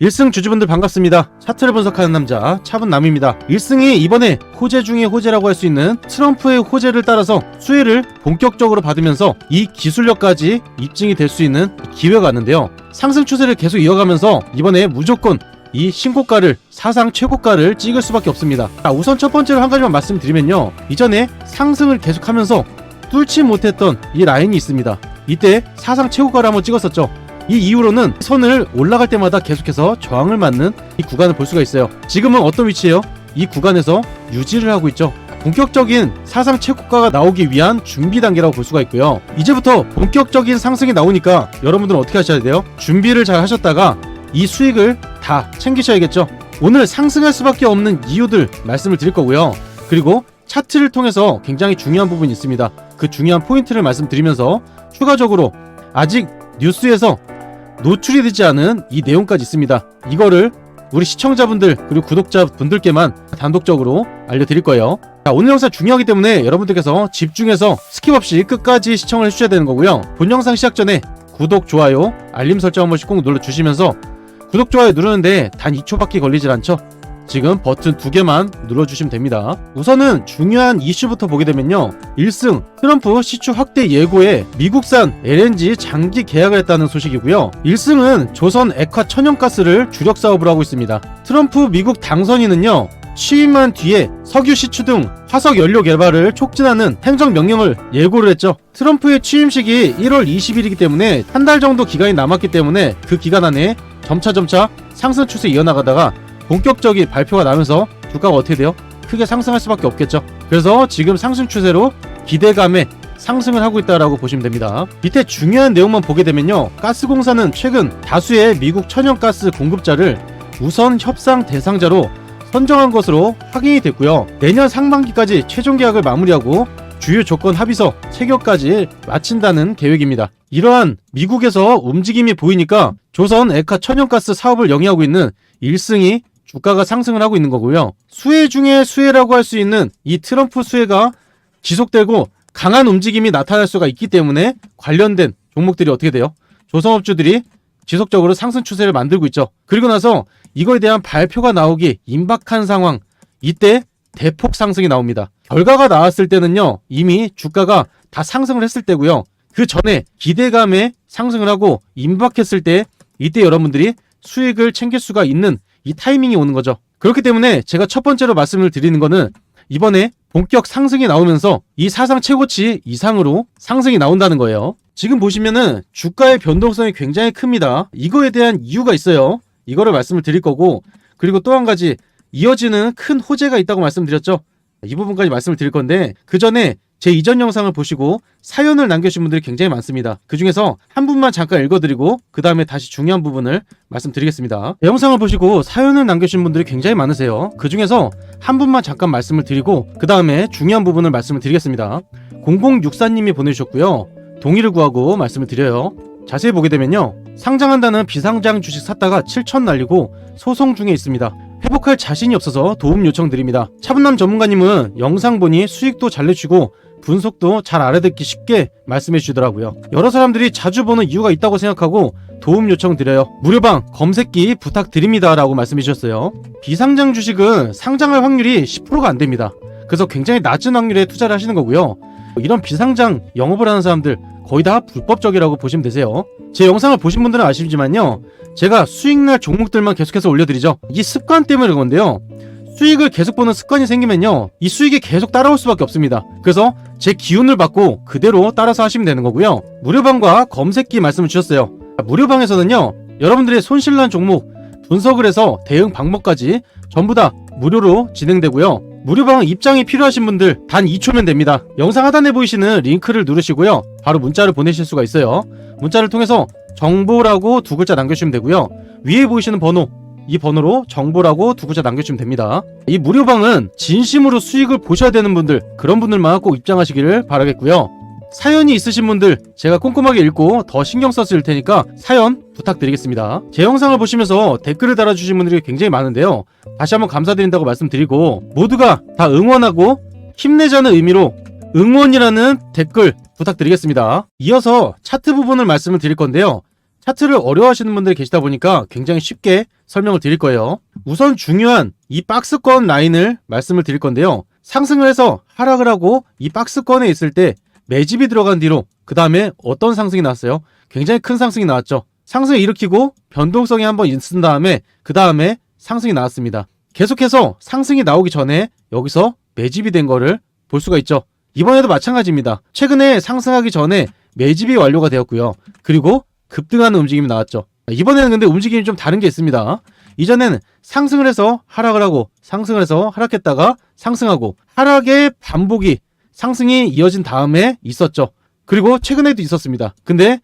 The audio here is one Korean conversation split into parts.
1승 주주분들 반갑습니다. 차트를 분석하는 남자 차분남입니다. 1승이 이번에 호재 중의 호재라고 할 수 있는 트럼프의 호재를 따라서 수혜를 본격적으로 받으면서 이 기술력까지 입증이 될 수 있는 기회가 왔는데요. 상승 추세를 계속 이어가면서 이번에 무조건 이 신고가를 사상 최고가를 찍을 수밖에 없습니다. 자, 우선 첫 번째로 한 가지만 말씀드리면요, 이전에 상승을 계속하면서 뚫지 못했던 이 라인이 있습니다. 이때 사상 최고가를 한번 찍었었죠. 이 이후로는 선을 올라갈 때마다 계속해서 저항을 맞는 이 구간을 볼 수가 있어요. 지금은 어떤 위치예요? 이 구간에서 유지를 하고 있죠. 본격적인 사상 최고가가 나오기 위한 준비 단계라고 볼 수가 있고요. 이제부터 본격적인 상승이 나오니까 여러분들은 어떻게 하셔야 돼요? 준비를 잘 하셨다가 이 수익을 다 챙기셔야겠죠. 오늘 상승할 수밖에 없는 이유들 말씀을 드릴 거고요. 그리고 차트를 통해서 굉장히 중요한 부분이 있습니다. 그 중요한 포인트를 말씀드리면서 추가적으로 아직 뉴스에서 노출이 되지 않은 이 내용까지 있습니다. 이거를 우리 시청자분들 그리고 구독자분들께만 단독적으로 알려드릴 거예요. 자, 오늘 영상 중요하기 때문에 여러분들께서 집중해서 스킵 없이 끝까지 시청을 해주셔야 되는 거고요. 본 영상 시작 전에 구독, 좋아요, 알림 설정 한 번씩 꼭 눌러주시면서 구독, 좋아요 누르는데 단 2초밖에 걸리질 않죠? 지금 버튼 2개만 눌러주시면 됩니다. 우선은 중요한 이슈부터 보게 되면요, 1승 트럼프 시추 확대 예고에 미국산 LNG 장기 계약을 했다는 소식이고요. 1승은 조선 액화 천연가스를 주력 사업으로 하고 있습니다. 트럼프 미국 당선인은요, 취임한 뒤에 석유 시추 등 화석 연료 개발을 촉진하는 행정명령을 예고를 했죠. 트럼프의 취임식이 1월 20일이기 때문에 한 달 정도 기간이 남았기 때문에 그 기간 안에 점차 상승 추세 이어나가다가 본격적인 발표가 나면서 주가가 어떻게 돼요? 크게 상승할 수밖에 없겠죠. 그래서 지금 상승 추세로 기대감에 상승을 하고 있다라고 보시면 됩니다. 밑에 중요한 내용만 보게 되면요, 가스공사는 최근 다수의 미국 천연가스 공급자를 우선 협상 대상자로 선정한 것으로 확인이 됐고요. 내년 상반기까지 최종 계약을 마무리하고 주요 조건 합의서 체결까지 마친다는 계획입니다. 이러한 미국에서 움직임이 보이니까 조선 액화 천연가스 사업을 영위하고 있는 1승이 주가가 상승을 하고 있는 거고요. 수혜 중에 수혜라고 할 수 있는 이 트럼프 수혜가 지속되고 강한 움직임이 나타날 수가 있기 때문에 관련된 종목들이 어떻게 돼요? 조선업주들이 지속적으로 상승 추세를 만들고 있죠. 그리고 나서 이거에 대한 발표가 나오기 임박한 상황, 이때 대폭 상승이 나옵니다. 결과가 나왔을 때는요, 이미 주가가 다 상승을 했을 때고요. 그 전에 기대감에 상승을 하고 임박했을 때 이때 여러분들이 수익을 챙길 수가 있는 이 타이밍이 오는 거죠. 그렇기 때문에 제가 첫 번째로 말씀을 드리는 거는 이번에 본격 상승이 나오면서 이 사상 최고치 이상으로 상승이 나온다는 거예요. 지금 보시면은 주가의 변동성이 굉장히 큽니다. 이거에 대한 이유가 있어요. 이거를 말씀을 드릴 거고, 그리고 또 한 가지 이어지는 큰 호재가 있다고 말씀드렸죠. 이 부분까지 말씀을 드릴 건데, 그 전에 제 이전 영상을 보시고 사연을 남겨주신 분들이 굉장히 많습니다. 그 중에서 한 분만 잠깐 읽어드리고 그 다음에 다시 중요한 부분을 말씀드리겠습니다. 영상을 보시고 사연을 남겨주신 분들이 굉장히 많으세요. 그 중에서 한 분만 잠깐 말씀을 드리고 그 다음에 중요한 부분을 말씀을 드리겠습니다. 0064님이 보내주셨고요. 동의를 구하고 말씀을 드려요. 자세히 보게 되면요, 상장한다는 비상장 주식 샀다가 7천 날리고 소송 중에 있습니다. 회복할 자신이 없어서 도움 요청드립니다. 차분남 전문가님은 영상 보니 수익도 잘 내주고 분석도 잘 알아듣기 쉽게 말씀해 주시더라고요. 여러 사람들이 자주 보는 이유가 있다고 생각하고 도움 요청드려요. 무료방 검색기 부탁드립니다 라고 말씀해 주셨어요. 비상장 주식은 상장할 확률이 10%가 안 됩니다. 그래서 굉장히 낮은 확률에 투자를 하시는 거고요. 이런 비상장 영업을 하는 사람들 거의 다 불법적이라고 보시면 되세요. 제 영상을 보신 분들은 아시지만요, 제가 수익날 종목들만 계속해서 올려드리죠. 이 습관 때문에 그런 건데요, 수익을 계속 보는 습관이 생기면요, 이 수익이 계속 따라올 수밖에 없습니다. 그래서 제 기운을 받고 그대로 따라서 하시면 되는 거고요. 무료방과 검색기 말씀을 주셨어요. 무료방에서는요, 여러분들의 손실난 종목 분석을 해서 대응 방법까지 전부 다 무료로 진행되고요. 무료방 입장이 필요하신 분들 단 2초면 됩니다. 영상 하단에 보이시는 링크를 누르시고요, 바로 문자를 보내실 수가 있어요. 문자를 통해서 정보라고 2글자 남겨주시면 되고요. 위에 보이시는 번호, 이 번호로 정보라고 2글자 남겨주시면 됩니다. 이 무료방은 진심으로 수익을 보셔야 되는 분들, 그런 분들만 꼭 입장하시기를 바라겠고요. 사연이 있으신 분들 제가 꼼꼼하게 읽고 더 신경 써서 읽을 테니까 사연 부탁드리겠습니다. 제 영상을 보시면서 댓글을 달아주신 분들이 굉장히 많은데요, 다시 한번 감사드린다고 말씀드리고, 모두가 다 응원하고 힘내자는 의미로 응원이라는 댓글 부탁드리겠습니다. 이어서 차트 부분을 말씀을 드릴 건데요, 차트를 어려워하시는 분들이 계시다 보니까 굉장히 쉽게 설명을 드릴 거예요. 우선 중요한 이 박스권 라인을 말씀을 드릴 건데요. 상승을 해서 하락을 하고 이 박스권에 있을 때 매집이 들어간 뒤로 그 다음에 어떤 상승이 나왔어요? 굉장히 큰 상승이 나왔죠. 상승을 일으키고 변동성이 한번 있은 다음에 그 다음에 상승이 나왔습니다. 계속해서 상승이 나오기 전에 여기서 매집이 된 거를 볼 수가 있죠. 이번에도 마찬가지입니다. 최근에 상승하기 전에 매집이 완료가 되었고요. 그리고 급등하는 움직임이 나왔죠. 이번에는 근데 움직임이 좀 다른 게 있습니다. 이전에는 상승을 해서 하락을 하고 상승을 해서 하락했다가 상승하고 하락의 반복이 상승이 이어진 다음에 있었죠. 그리고 최근에도 있었습니다. 근데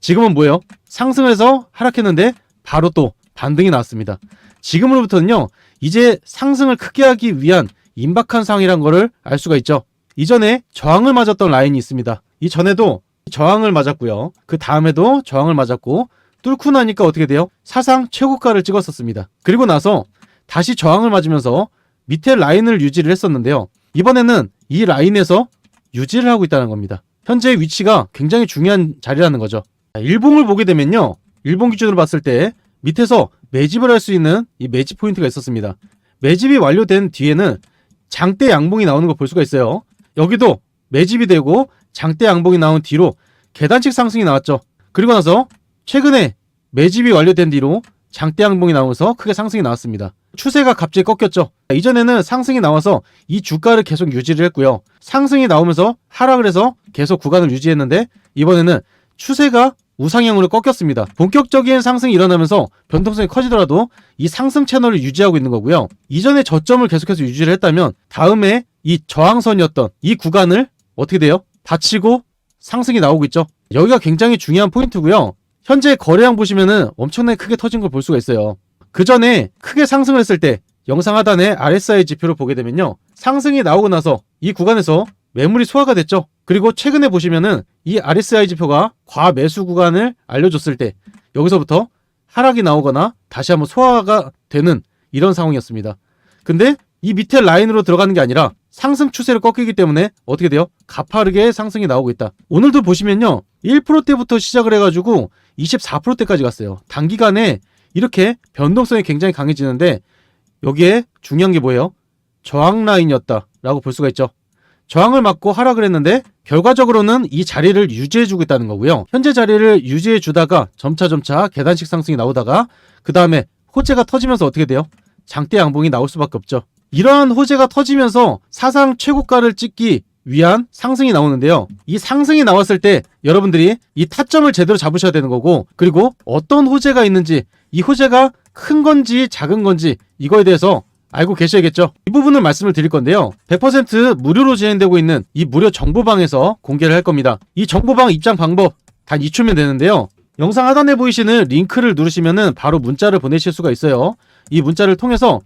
지금은 뭐예요? 상승을 해서 하락했는데 바로 또 반등이 나왔습니다. 지금으로부터는요, 이제 상승을 크게 하기 위한 임박한 상황이란 거를 알 수가 있죠. 이전에 저항을 맞았던 라인이 있습니다. 이전에도 저항을 맞았고요. 그 다음에도 저항을 맞았고 뚫고 나니까 어떻게 돼요? 사상 최고가를 찍었었습니다. 그리고 나서 다시 저항을 맞으면서 밑에 라인을 유지를 했었는데요. 이번에는 이 라인에서 유지를 하고 있다는 겁니다. 현재 위치가 굉장히 중요한 자리라는 거죠. 일봉을 보게 되면요, 일봉 기준으로 봤을 때 밑에서 매집을 할 수 있는 이 매집 포인트가 있었습니다. 매집이 완료된 뒤에는 장대 양봉이 나오는 걸 볼 수가 있어요. 여기도 매집이 되고 장대 양봉이 나온 뒤로 계단식 상승이 나왔죠. 그리고 나서 최근에 매집이 완료된 뒤로 장대 양봉이 나오면서 크게 상승이 나왔습니다. 추세가 갑자기 꺾였죠. 이전에는 상승이 나와서 이 주가를 계속 유지를 했고요. 상승이 나오면서 하락을 해서 계속 구간을 유지했는데 이번에는 추세가 우상향으로 꺾였습니다. 본격적인 상승이 일어나면서 변동성이 커지더라도 이 상승 채널을 유지하고 있는 거고요. 이전에 저점을 계속해서 유지를 했다면 다음에 이 저항선이었던 이 구간을 어떻게 돼요? 다치고 상승이 나오고 있죠. 여기가 굉장히 중요한 포인트고요. 현재 거래량 보시면은 엄청나게 크게 터진 걸 볼 수가 있어요. 그 전에 크게 상승을 했을 때 영상 하단에 RSI 지표를 보게 되면요, 상승이 나오고 나서 이 구간에서 매물이 소화가 됐죠. 그리고 최근에 보시면은 이 RSI 지표가 과매수 구간을 알려줬을 때 여기서부터 하락이 나오거나 다시 한번 소화가 되는 이런 상황이었습니다. 근데 이 밑에 라인으로 들어가는 게 아니라 상승 추세를 꺾이기 때문에 어떻게 돼요? 가파르게 상승이 나오고 있다. 오늘도 보시면요, 1%대부터 시작을 해가지고 24%대까지 갔어요. 단기간에 이렇게 변동성이 굉장히 강해지는데 여기에 중요한 게 뭐예요? 저항 라인이었다라고 볼 수가 있죠. 저항을 맞고 하락을 했는데 결과적으로는 이 자리를 유지해주고 있다는 거고요. 현재 자리를 유지해주다가 점차 계단식 상승이 나오다가 그 다음에 호재가 터지면서 어떻게 돼요? 장대 양봉이 나올 수밖에 없죠. 이러한 호재가 터지면서 사상 최고가를 찍기 위한 상승이 나오는데요. 이 상승이 나왔을 때 여러분들이 이 타점을 제대로 잡으셔야 되는 거고, 그리고 어떤 호재가 있는지, 이 호재가 큰 건지 작은 건지 이거에 대해서 알고 계셔야겠죠. 이 부분을 말씀을 드릴 건데요. 100% 무료로 진행되고 있는 이 무료 정보방에서 공개를 할 겁니다. 이 정보방 입장 방법 단 2초면 되는데요. 영상 하단에 보이시는 링크를 누르시면은 바로 문자를 보내실 수가 있어요. 이 문자를 통해서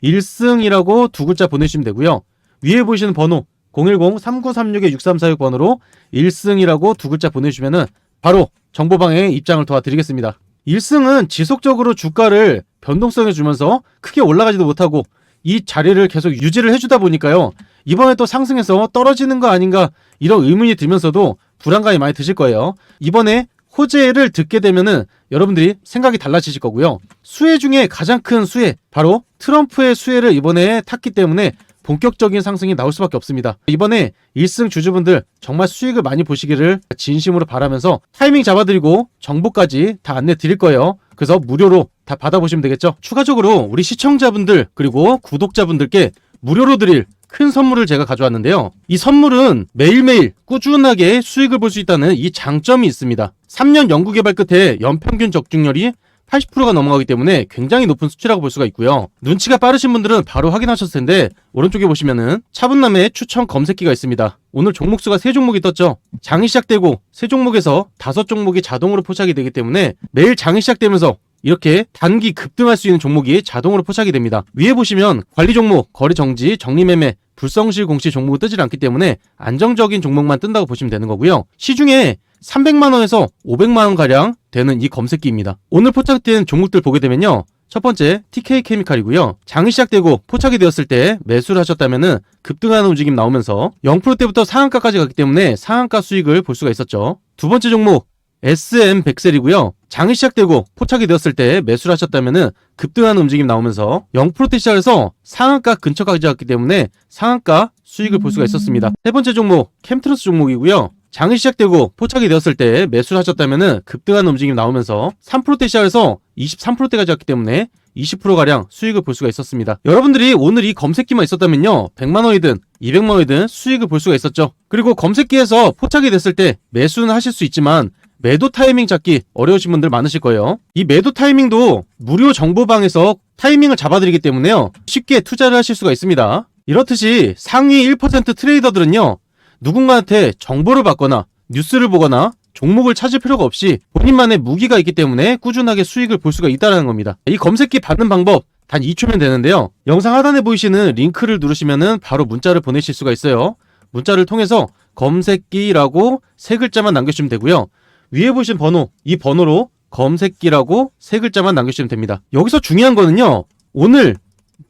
1승이라고 두 글자 보내주시면 되고요. 위에 보이시는 번호 010-3936-6346번으로 1승이라고 두 글자 보내주시면은 바로 정보방에 입장을 도와드리겠습니다. 1승은 지속적으로 주가를 변동성을 주면서 크게 올라가지도 못하고 이 자리를 계속 유지를 해주다 보니까요, 이번에 또 상승해서 떨어지는 거 아닌가 이런 의문이 들면서도 불안감이 많이 드실 거예요. 이번에 호재를 듣게 되면은 여러분들이 생각이 달라지실 거고요. 수혜 중에 가장 큰 수혜, 바로 트럼프의 수혜를 이번에 탔기 때문에 본격적인 상승이 나올 수밖에 없습니다. 이번에 1승 주주분들 정말 수익을 많이 보시기를 진심으로 바라면서 타이밍 잡아드리고 정보까지 다 안내 드릴 거예요. 그래서 무료로 다 받아보시면 되겠죠. 추가적으로 우리 시청자분들 그리고 구독자분들께 무료로 드릴 큰 선물을 제가 가져왔는데요. 이 선물은 매일매일 꾸준하게 수익을 볼 수 있다는 이 장점이 있습니다. 3년 연구개발 끝에 연평균 적중률이 80%가 넘어가기 때문에 굉장히 높은 수치라고 볼 수가 있고요. 눈치가 빠르신 분들은 바로 확인하셨을 텐데 오른쪽에 보시면은 차분남의 추천 검색기가 있습니다. 오늘 종목수가 3종목이 떴죠. 장이 시작되고 3종목에서 5종목이 자동으로 포착이 되기 때문에 매일 장이 시작되면서 이렇게 단기 급등할 수 있는 종목이 자동으로 포착이 됩니다. 위에 보시면 관리 종목, 거래 정지, 정리매매, 불성실 공시 종목은 뜨질 않기 때문에 안정적인 종목만 뜬다고 보시면 되는 거고요. 시중에 300만원에서 500만원가량 되는 이 검색기입니다. 오늘 포착된 종목들 보게 되면요, 첫 번째 TK케미칼이고요. 장이 시작되고 포착이 되었을 때 매수를 하셨다면은 급등하는 움직임 나오면서 0%대부터 상한가까지 갔기 때문에 상한가 수익을 볼 수가 있었죠. 두 번째 종목 SM 백셀이고요. 장이 시작되고 포착이 되었을 때 매수를 하셨다면은 급등하는 움직임이 나오면서 0%대 시작해서 상한가 근처까지 왔기 때문에 상한가 수익을 볼 수가 있었습니다. 세 번째 종목 캠트러스 종목이고요. 장이 시작되고 포착이 되었을 때 매수를 하셨다면은 급등하는 움직임이 나오면서 3%대 시작해서 23%대까지 왔기 때문에 20%가량 수익을 볼 수가 있었습니다. 여러분들이 오늘 이 검색기만 있었다면요 100만원이든 200만원이든 수익을 볼 수가 있었죠. 그리고 검색기에서 포착이 됐을 때 매수는 하실 수 있지만 매도 타이밍 잡기 어려우신 분들 많으실 거예요. 이 매도 타이밍도 무료 정보방에서 타이밍을 잡아드리기 때문에요 쉽게 투자를 하실 수가 있습니다. 이렇듯이 상위 1% 트레이더들은요 누군가한테 정보를 받거나 뉴스를 보거나 종목을 찾을 필요가 없이 본인만의 무기가 있기 때문에 꾸준하게 수익을 볼 수가 있다는 겁니다. 이 검색기 받는 방법 단 2초면 되는데요. 영상 하단에 보이시는 링크를 누르시면은 바로 문자를 보내실 수가 있어요. 문자를 통해서 검색기라고 세 글자만 남겨주시면 되고요. 위에 보이신 번호, 이 번호로 검색기라고 세 글자만 남겨주시면 됩니다. 여기서 중요한 거는요. 오늘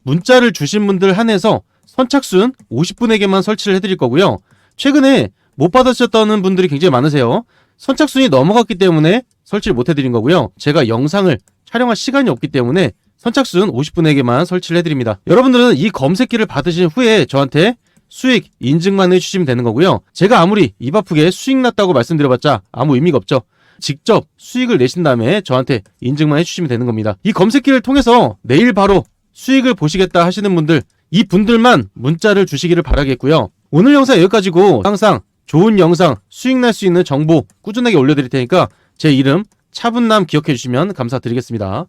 문자를 주신 분들 한해서 선착순 50분에게만 설치를 해드릴 거고요. 최근에 못 받으셨다는 분들이 굉장히 많으세요. 선착순이 넘어갔기 때문에 설치를 못 해드린 거고요. 제가 영상을 촬영할 시간이 없기 때문에 선착순 50분에게만 설치를 해드립니다. 여러분들은 이 검색기를 받으신 후에 저한테 수익 인증만 해주시면 되는 거고요. 제가 아무리 입 아프게 수익 났다고 말씀드려봤자 아무 의미가 없죠. 직접 수익을 내신 다음에 저한테 인증만 해주시면 되는 겁니다. 이 검색기를 통해서 내일 바로 수익을 보시겠다 하시는 분들, 이 분들만 문자를 주시기를 바라겠고요. 오늘 영상 여기까지고 항상 좋은 영상, 수익 날 수 있는 정보 꾸준하게 올려드릴 테니까 제 이름 차분남 기억해 주시면 감사드리겠습니다.